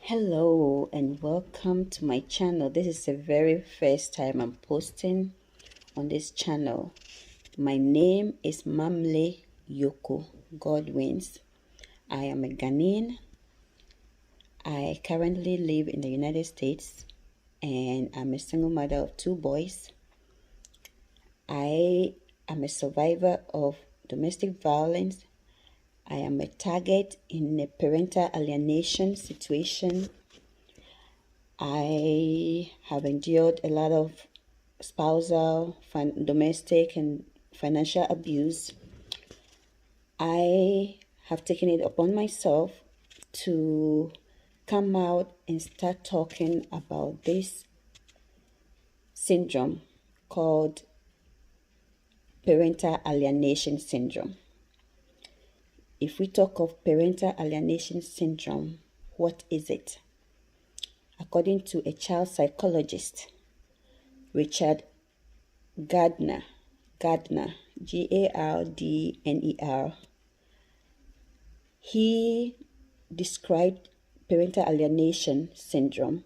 Hello and welcome to my channel. This is the very first time I'm posting on this channel. My name is Mamle Yoko Godwins. I am a Ghanaian. I currently live in the United States and I'm a single mother of 2 boys. I am a survivor of domestic violence. I am a target in a parental alienation situation. I have endured a lot of spousal, domestic, and financial abuse. I have taken it upon myself to come out and start talking about this syndrome called Parental Alienation Syndrome. If we talk of Parental Alienation Syndrome, what is it? According to a child psychologist, Richard Gardner, Gardner, he described parental alienation syndrome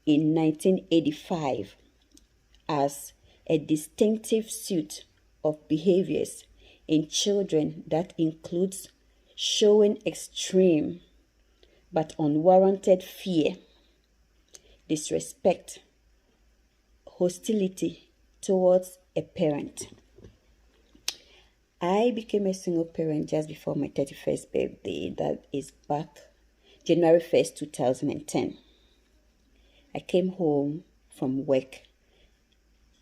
in 1985 as a distinctive suite of behaviors in children that includes showing extreme but unwarranted fear, disrespect, hostility towards a parent. I became a single parent just before my 31st birthday. That is back January 1st, 2010. I came home from work,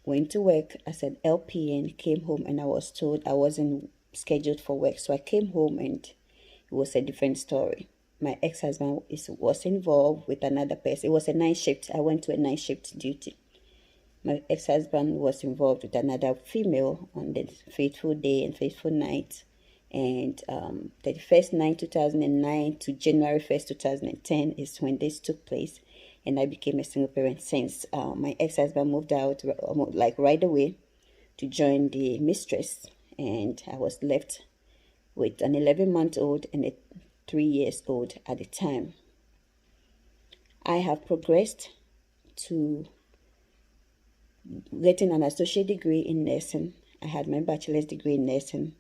went to work as an LPN, came home and I was told I wasn't scheduled for work. So I came home and it was a different story. My ex-husband was involved with another person. It was a night shift. I went to a night shift duty. My ex-husband was involved with another female on the fateful day and fateful night. And 31st night 2009 to January 1st, 2010 is when this took place. And I became a single parent since my ex-husband moved out like right away to join the mistress. And I was left with an 11-month-old and a 3-year-old at the time. I have progressed to getting an associate degree in nursing. I had my bachelor's degree in nursing,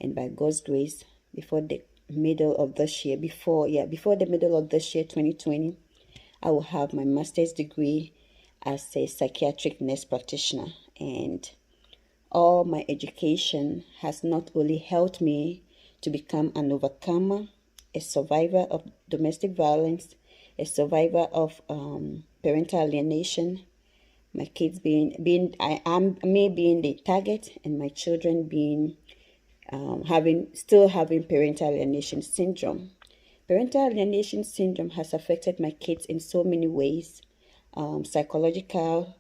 and by God's grace, before the middle of this year, 2020, I will have my master's degree as a psychiatric nurse practitioner. And all my education has not only helped me to become an overcomer, a survivor of domestic violence, a survivor of parental alienation, my kids being the target, and my children being still having parental alienation syndrome. Parental alienation syndrome has affected my kids in so many ways, psychologically,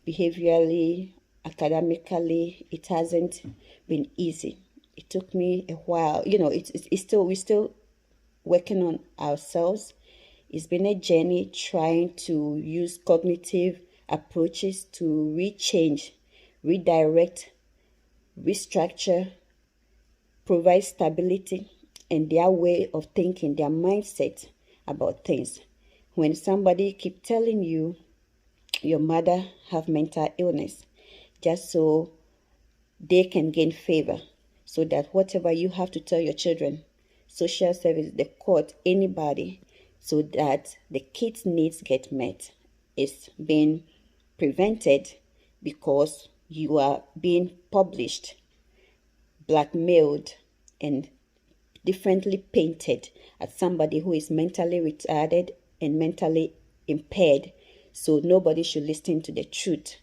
behaviorally, academically. It hasn't been easy. It took me a while. We're still working on ourselves. It's been a journey trying to use cognitive approaches to rechange, redirect, restructure, provide stability in their way of thinking, their mindset about things. When somebody keep telling you your mother have mental illness, just so they can gain favor, so that whatever you have to tell your children, social service, the court, anybody, so that the kids' needs get met, is being prevented because you are being published, blackmailed, and differently painted as somebody who is mentally retarded and mentally impaired. So nobody should listen to the truth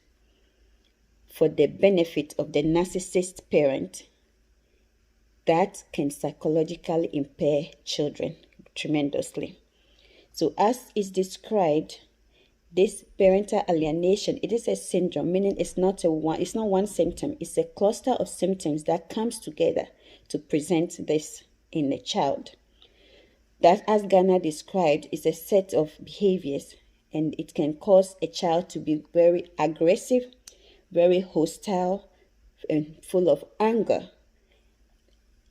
for the benefit of the narcissist parent. That can psychologically impair children tremendously. So as is described, this parental alienation, it is a syndrome, meaning it's not one symptom. It's a cluster of symptoms that comes together to present this in a child. That, as Ghana described, is a set of behaviors, and it can cause a child to be very aggressive, very hostile, and full of anger,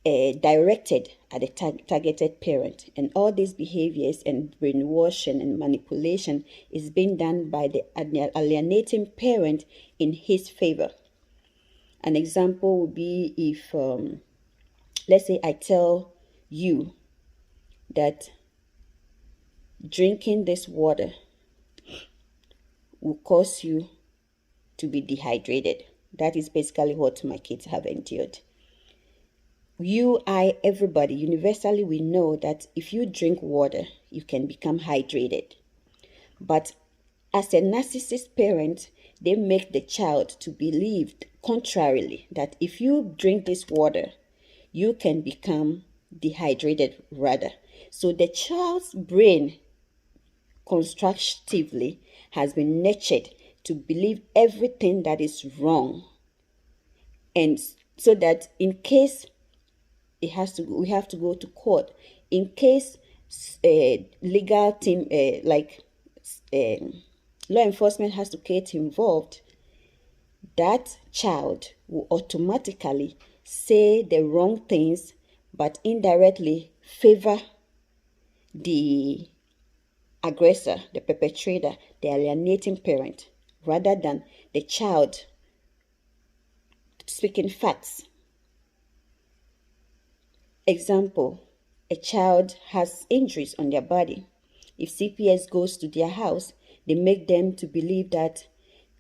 directed are the targeted parent. And all these behaviors and brainwashing and manipulation is being done by the alienating parent in his favor. An example would be if, let's say I tell you that drinking this water will cause you to be dehydrated. That is basically what my kids have endured. You, I, everybody, universally, we know that if you drink water, you can become hydrated. But as a narcissist parent, they make the child to believe contrarily that if you drink this water, you can become dehydrated rather. So the child's brain constructively has been nurtured to believe everything that is wrong, and so that in case we have to go to court, in case legal team law enforcement has to get involved, that child will automatically say the wrong things but indirectly favor the aggressor, the perpetrator, the alienating parent, rather than the child speaking facts. Example, a child has injuries on their body. If CPS goes to their house, they make them to believe that,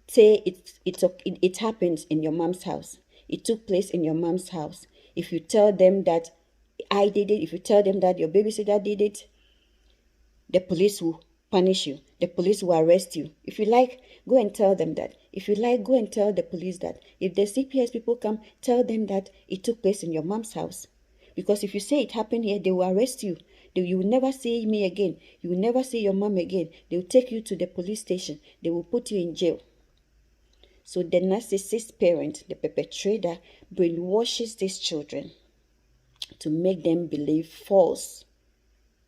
say it happened in your mom's house. It took place in your mom's house. If you tell them that I did it, if you tell them that your babysitter did it, the police will punish you. The police will arrest you. If you like, go and tell them that. If you like, go and tell the police that. If the CPS people come, tell them that it took place in your mom's house. Because if you say it happened here, they will arrest you. You will never see me again. You will never see your mom again. They will take you to the police station. They will put you in jail. So the narcissist parent, the perpetrator, brainwashes these children to make them believe false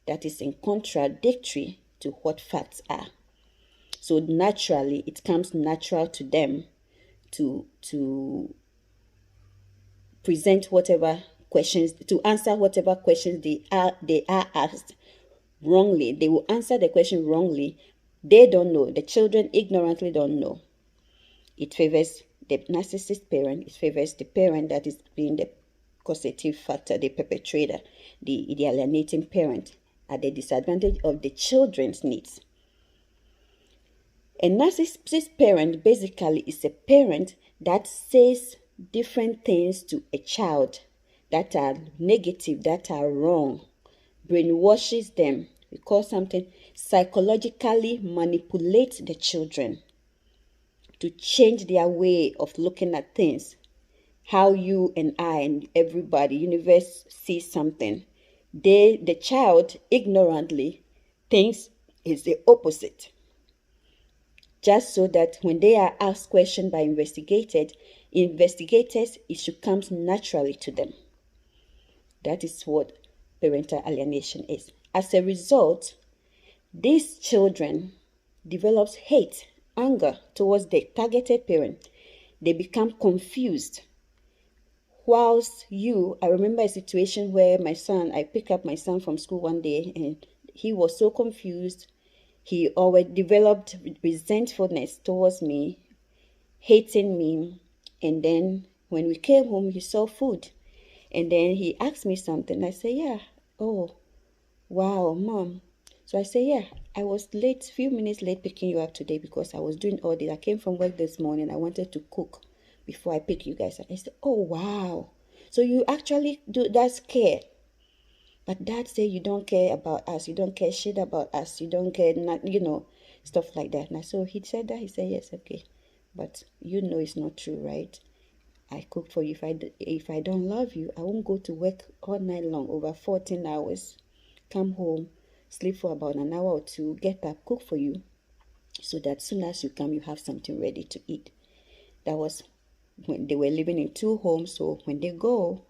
that is in contradictory to what facts are. So naturally, it comes natural to them to present whatever questions, to answer whatever questions they are asked wrongly. They will answer the question wrongly. They don't know. The children ignorantly don't know. It favors the narcissist parent. It favors the parent that is being the causative factor, the perpetrator, the alienating parent, at the disadvantage of the children's needs. A narcissist parent basically is a parent that says different things to a child that are negative, that are wrong, brainwashes them. We call something psychologically manipulate the children to change their way of looking at things. How you and I and everybody, universe sees something. The child ignorantly thinks it's the opposite. Just so that when they are asked questions by investigators, it should come naturally to them. That is what parental alienation is. As a result, these children develop hate, anger towards the targeted parent. They become confused. Whilst I remember a situation where I picked up my son from school one day and he was so confused. He always developed resentfulness towards me, hating me. And then when we came home, he saw food. And then he asked me something. I said, yeah. Oh, wow, Mom. So I said, yeah, I was late, few minutes late picking you up today because I was doing all this. I came from work this morning. I wanted to cook before I pick you guys up. I said, oh, wow. So you actually do that care. But Dad said you don't care about us. You don't care shit about us. You don't care, stuff like that. And so he said that. He said, yes, okay. But it's not true, right? I cooked for you. If I don't love you, I won't go to work all night long, over 14 hours. Come home, sleep for about an hour or two, get up, cook for you, so that as soon as you come, you have something ready to eat. That was when they were living in two homes. So when they go,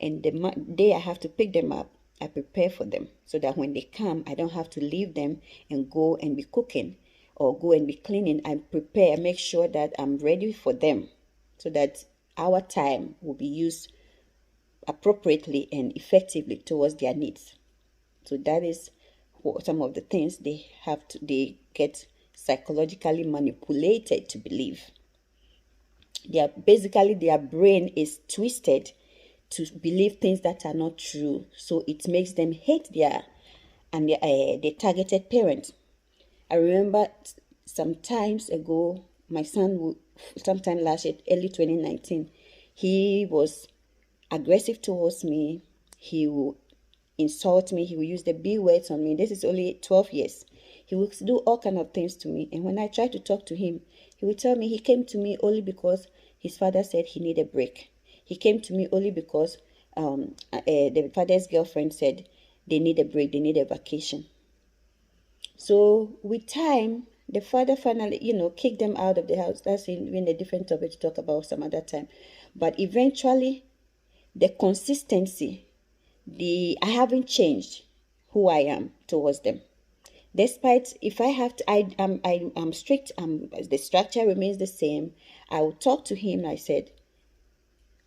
and the day I have to pick them up, I prepare for them so that when they come, I don't have to leave them and go and be cooking or go and be cleaning. I prepare, make sure that I'm ready for them so that our time will be used appropriately and effectively towards their needs. So that is what some of the things they get psychologically manipulated to believe. Basically their brain is twisted to believe things that are not true, so it makes them hate their targeted parent. I remember sometimes ago, my son, sometime last year, early 2019, he was aggressive towards me. He will insult me. He will use the B words on me. This is only 12 years. He will do all kind of things to me. And when I try to talk to him, he will tell me he came to me only because his father said he needed a break. He came to me only because the father's girlfriend said they need a break, they need a vacation. So with time, the father finally, kicked them out of the house. That's in a different topic to talk about some other time. But eventually, the consistency, I haven't changed who I am towards them. Despite, if I have to, I'm strict. The structure remains the same. I will talk to him. I said,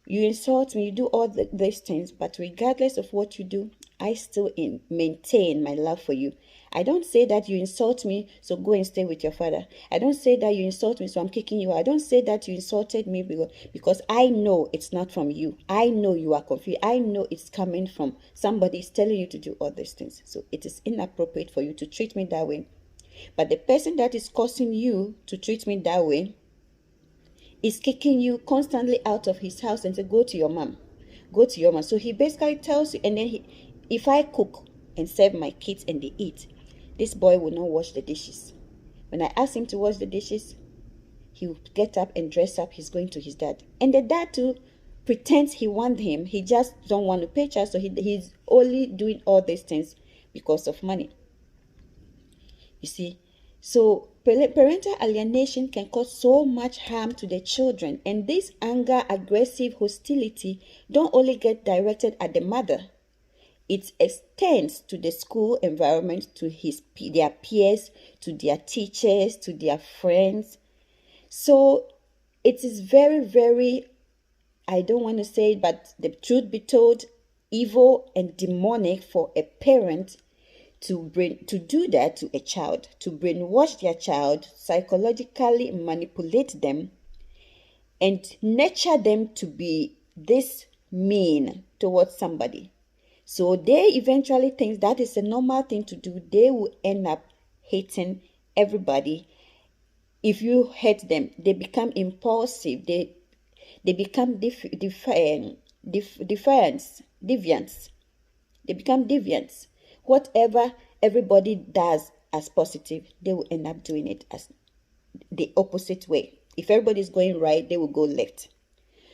you insult me, you do all these things, but regardless of what you do, I still maintain my love for you. I don't say that you insult me, so go and stay with your father. I don't say that you insult me, so I'm kicking you out. I don't say that you insulted me because I know it's not from you. I know you are confused. I know it's coming from somebody is telling you to do all these things. So it is inappropriate for you to treat me that way. But the person that is causing you to treat me that way is kicking you constantly out of his house and say, go to your mom. Go to your mom. So he basically tells you, and then if I cook and serve my kids and they eat, this boy will not wash the dishes. When I ask him to wash the dishes, he will get up and dress up. He's going to his dad. And the dad too pretends he wants him. He just don't want to pay child. So he's only doing all these things because of money. You see? So parental alienation can cause so much harm to the children. And this anger, aggressive hostility don't only get directed at the mother. It extends to the school environment, to their peers, to their teachers, to their friends. So it is very, very, I don't want to say it, but the truth be told, evil and demonic for a parent to do that to a child, to brainwash their child, psychologically manipulate them, and nurture them to be this mean towards somebody. So they eventually think that is a normal thing to do. They will end up hating everybody. If you hate them, they become impulsive. They become deviants. They become deviants. Whatever everybody does as positive, they will end up doing it as the opposite way. If everybody is going right, they will go left.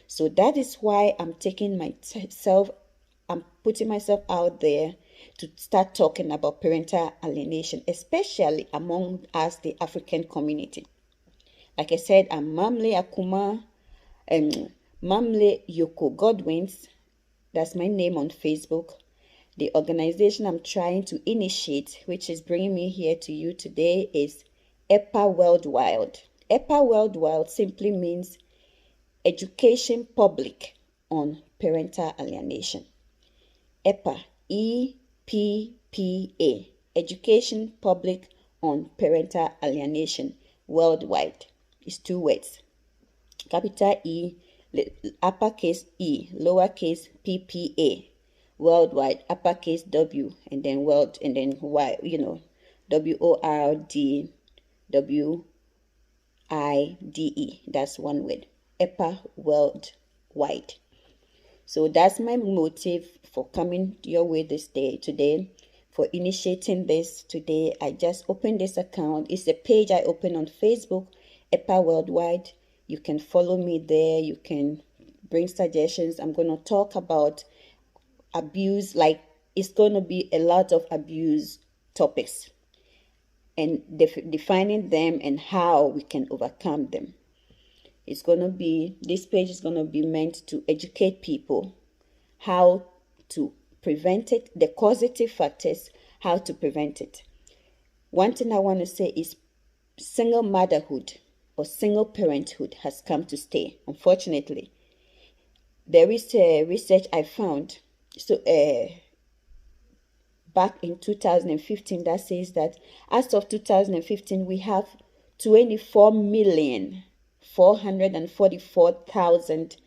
So that is why I'm putting myself out there to start talking about parental alienation, especially among us, the African community. Like I said, I'm Mamle Akuma, Mamle Yoko Godwins. That's my name on Facebook. The organization I'm trying to initiate, which is bringing me here to you today, is Eppa Worldwide. Eppa Worldwide simply means Education Public on Parental Alienation. Eppa, EPPA, Education Public on Parental Alienation Worldwide. It's two words. Capital E, uppercase E, lowercase PPA. Worldwide, uppercase W, and then world, and then Y, WORDWIDE. That's one word. Eppa Worldwide. So that's my motive for coming your way today, for initiating this today. I just opened this account. It's a page I opened on Facebook, Eppa Worldwide. You can follow me there. You can bring suggestions. I'm going to talk about abuse, like it's going to be a lot of abuse topics and defining them and how we can overcome them. This page is going to be meant to educate people how to prevent it, the causative factors, how to prevent it. One thing I want to say is single motherhood or single parenthood has come to stay, unfortunately. There is a research I found. So back in 2015 that says that as of 2015 we have 24,444,000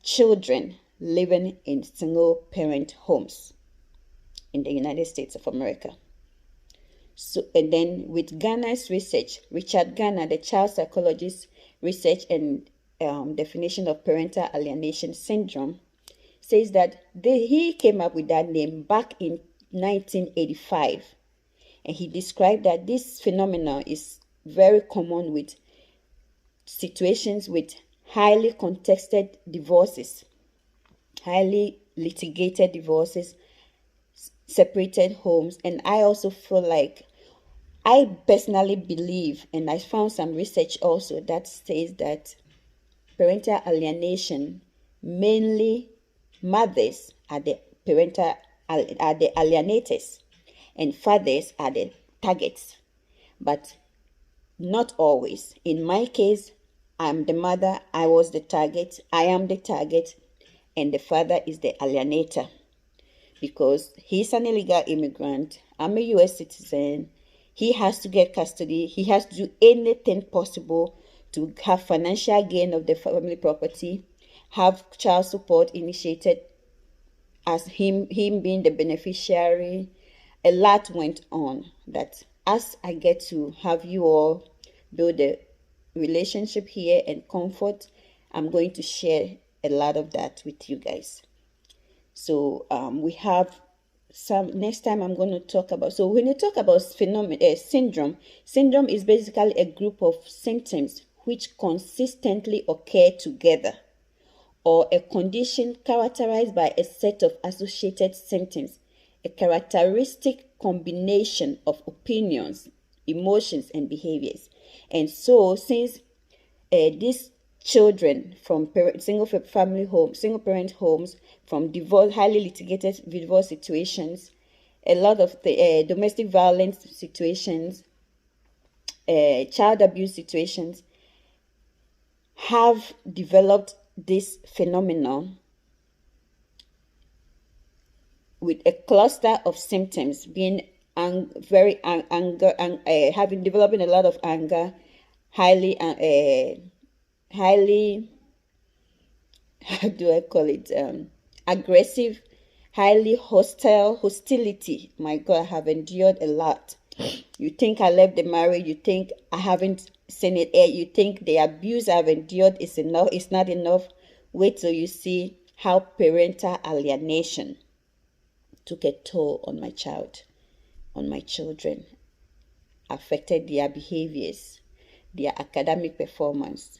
children living in single parent homes in the United States of America. So, and then with Ghana's research, Richard Ghana, the child psychologist, research and definition of parental alienation syndrome, says that he came up with that name back in 1985, and he described that this phenomenon is very common with situations with highly contested divorces, highly litigated divorces, separated homes. And I also feel like, I personally believe, and I found some research also that says that parental alienation, mainly mothers are the alienators and fathers are the targets, but not always. In my case, I'm the mother, I was the target, I am the target, and the father is the alienator because he's an illegal immigrant. I'm a US citizen. He has to get custody. He has to do anything possible to have financial gain of the family property, have child support initiated as him being the beneficiary. A lot went on that as I get to have you all build a relationship here and comfort, I'm going to share a lot of that with you guys. So we have some next time I'm going to talk about. So when you talk about syndrome is basically a group of symptoms which consistently occur together, or a condition characterized by a set of associated symptoms, a characteristic combination of opinions, emotions, and behaviors. And so, since these children from single parent homes, from divorce, highly litigated divorce situations, a lot of the domestic violence situations, child abuse situations, have developed this phenomenon with a cluster of symptoms being developing a lot of anger, highly how do I call it, aggressive, highly hostility. My God, I have endured a lot. You think I left the marriage, you think I haven't seen it yet, you think the abuse I've endured is enough, it's not enough. Wait till you see how parental alienation took a toll on my children, affected their behaviors, their academic performance,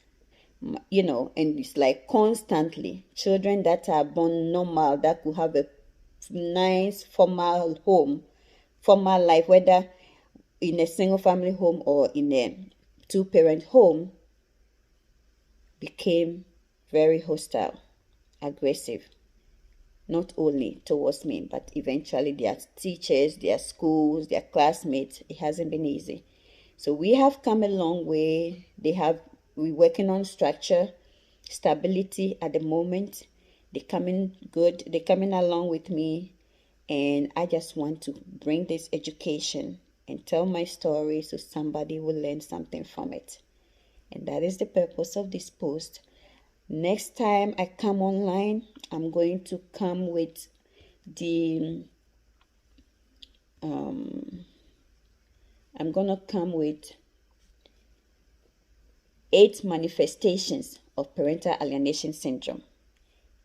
and it's like constantly children that are born normal, that could have a nice formal home, formal life, whether in a single family home or in a two-parent home, became very hostile, aggressive, not only towards me, but eventually their teachers, their schools, their classmates. It hasn't been easy. So we have come a long way. We're working on structure, stability at the moment. They're coming good. They're coming along with me. And I just want to bring this education and tell my story so somebody will learn something from it. And that is the purpose of this post. Next time I come online, I'm going to come with the I'm gonna come with 8 manifestations of parental alienation syndrome.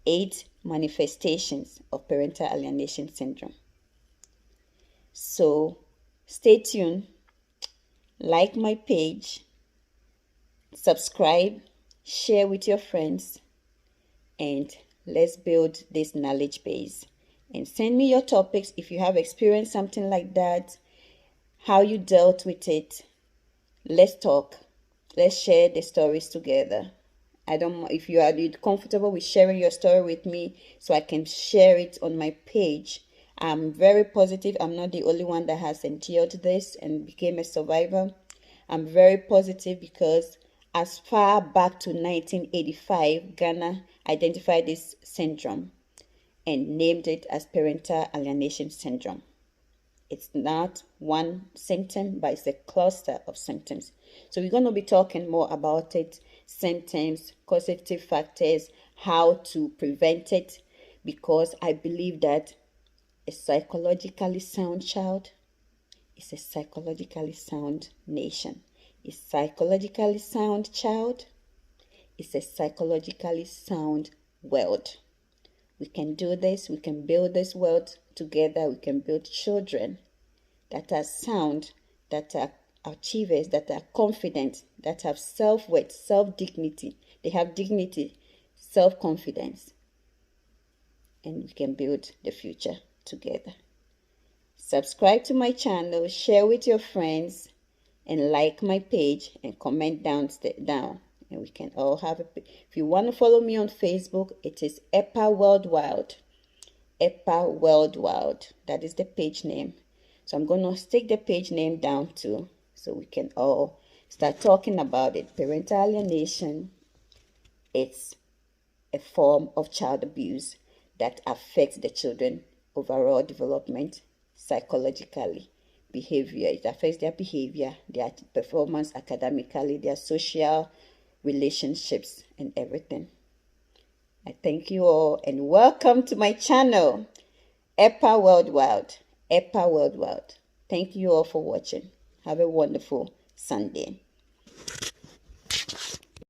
8 manifestations of parental alienation syndrome. So stay tuned, like my page, subscribe, share with your friends, and let's build this knowledge base. And send me your topics if you have experienced something like that, how you dealt with it. Let's talk. Let's share the stories together. I don't know if you are comfortable with sharing your story with me so I can share it on my page. I'm very positive I'm not the only one that has endured this and became a survivor. I'm very positive because as far back to 1985, Ghana identified this syndrome and named it as parental alienation syndrome. It's not one symptom, but it's a cluster of symptoms. So we're going to be talking more about it, symptoms, causative factors, how to prevent it, because I believe that a psychologically sound child is a psychologically sound nation. A psychologically sound child is a psychologically sound world. We can do this. We can build this world together. We can build children that are sound, that are achievers, that are confident, that have self-worth, self-dignity. They have dignity, self-confidence. And we can build the future together. Subscribe to my channel, share with your friends, and like my page and comment down. And we can all have a... If you want to follow me on Facebook, it is Eppa Worldwide. Eppa Worldwide. That is the page name. So I'm going to stick the page name down too, so we can all start talking about it. Parental alienation, it's a form of child abuse that affects the children overall development, psychologically, behavior. It affects their behavior, their performance academically, their social relationships, and everything. I thank you all and welcome to my channel, Eppa Worldwide. Eppa Worldwide. Thank you all for watching. Have a wonderful Sunday.